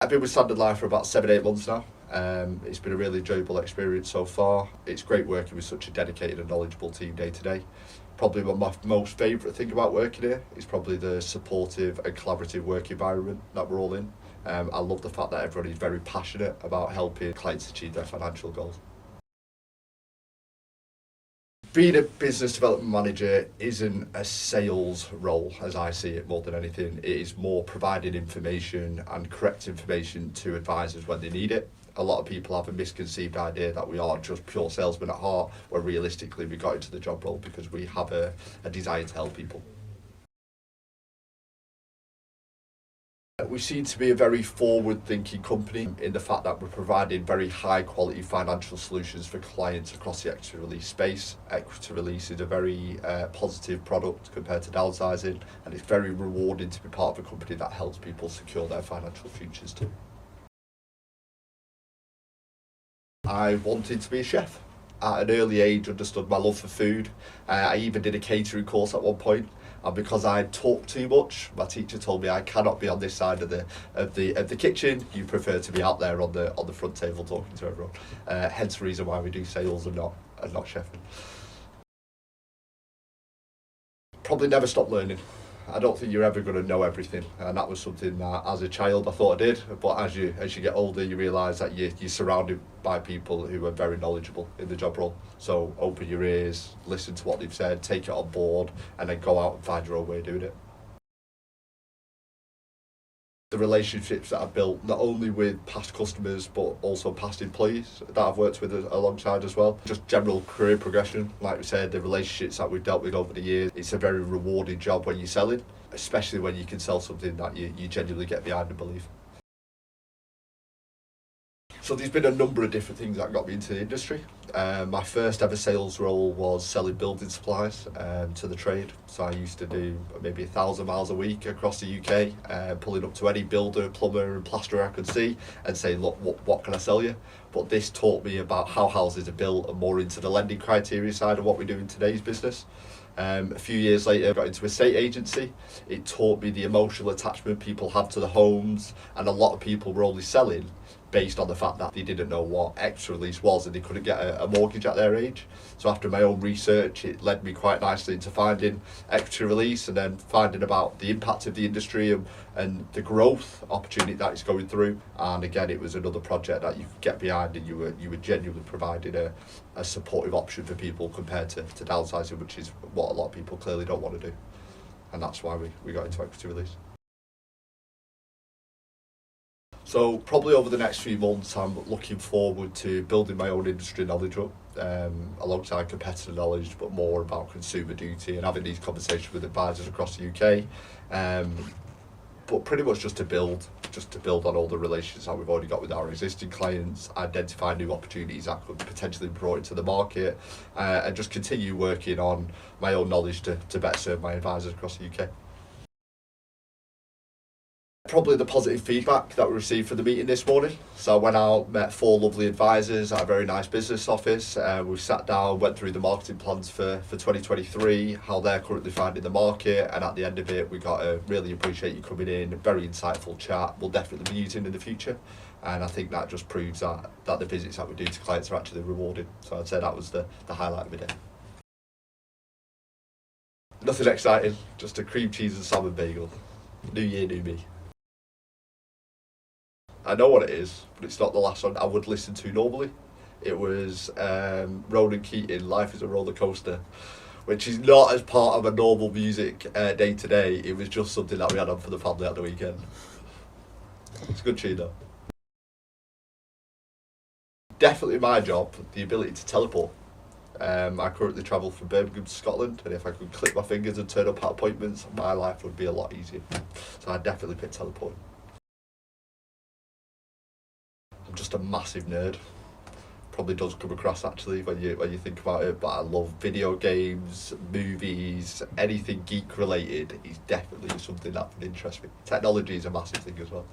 I've been with Standard Life for about 7, 8 months now. It's been a really enjoyable experience so far. It's great working with such a dedicated and knowledgeable team day to day. Probably my most favourite thing about working here is probably the supportive and collaborative work environment that we're all in. I love the fact that everybody is very passionate about helping clients achieve their financial goals. Being a business development manager isn't a sales role as I see it more than anything. It is more providing information and correct information to advisors when they need it. A lot of people have a misconceived idea that we are just pure salesmen at heart, where realistically we got into the job role because we have a desire to help people. We seem to be a very forward-thinking company in the fact that we're providing very high-quality financial solutions for clients across the equity release space. Equity release is a very positive product compared to downsizing, and it's very rewarding to be part of a company that helps people secure their financial futures too. I wanted to be a chef. At an early age, understood my love for food. I even did a catering course at one point, and because I talked too much, my teacher told me I cannot be on this side of the kitchen. You prefer to be out there on the front table talking to everyone. Hence the reason why we do sales and not chefing. Probably never stop learning. I don't think you're ever going to know everything, and that was something that as a child I thought I did, but as you get older you realise that you're surrounded by people who are very knowledgeable in the job role. So open your ears, listen to what they've said, take it on board, and then go out and find your own way of doing it. The relationships that I've built, not only with past customers but also past employees that I've worked with alongside as well. Just general career progression, like we said, the relationships that we've dealt with over the years. It's a very rewarding job when you're selling, especially when you can sell something that you genuinely get behind and believe. So there's been a number of different things that got me into the industry. My first ever sales role was selling building supplies to the trade. So I used to do maybe 1,000 miles a week across the UK, pulling up to any builder, plumber and plasterer I could see and saying, look, what can I sell you? But this taught me about how houses are built and more into the lending criteria side of what we do in today's business. A few years later, I got into a estate agency. It taught me the emotional attachment people have to the homes, and a lot of people were only selling based on the fact that they didn't know what extra release was and they couldn't get a mortgage at their age. So after my own research, it led me quite nicely into finding extra release and then finding about the impact of the industry and the growth opportunity that it's going through. And again, it was another project that you could get behind, and you were genuinely providing a supportive option for people compared to downsizing, which is what a lot of people clearly don't want to do. And that's why we got into equity release. So probably over the next few months, I'm looking forward to building my own industry knowledge up, alongside competitor knowledge, but more about consumer duty and having these conversations with advisors across the UK. But pretty much just to build on all the relations that we've already got with our existing clients, identify new opportunities that could potentially be brought into the market, and just continue working on my own knowledge to better serve my advisors across the UK. Probably the positive feedback that we received from the meeting this morning. So I went out, met 4 lovely advisors at a very nice business office. We sat down, went through the marketing plans for 2023, how they're currently finding the market, and at the end of it we got a really appreciate you coming in, a very insightful chat we'll definitely be using in the future. And I think that just proves that the visits that we do to clients are actually rewarded. So I'd say that was the highlight of the day. Nothing exciting, just a cream cheese and salmon bagel. New year, new me. I know what it is, but it's not the last song I would listen to normally. It was Ronan Keating, Life is a Roller Coaster, which is not as part of a normal music day to day. It was just something that we had on for the family at the weekend. It's a good tune though. Definitely my job, the ability to teleport. I currently travel from Birmingham to Scotland, and if I could click my fingers and turn up at appointments, my life would be a lot easier. So I'd definitely pick teleporting. I'm just a massive nerd. Probably does come across actually when you think about it, but I love video games, movies, anything geek related is definitely something that would interest me. Technology is a massive thing as well.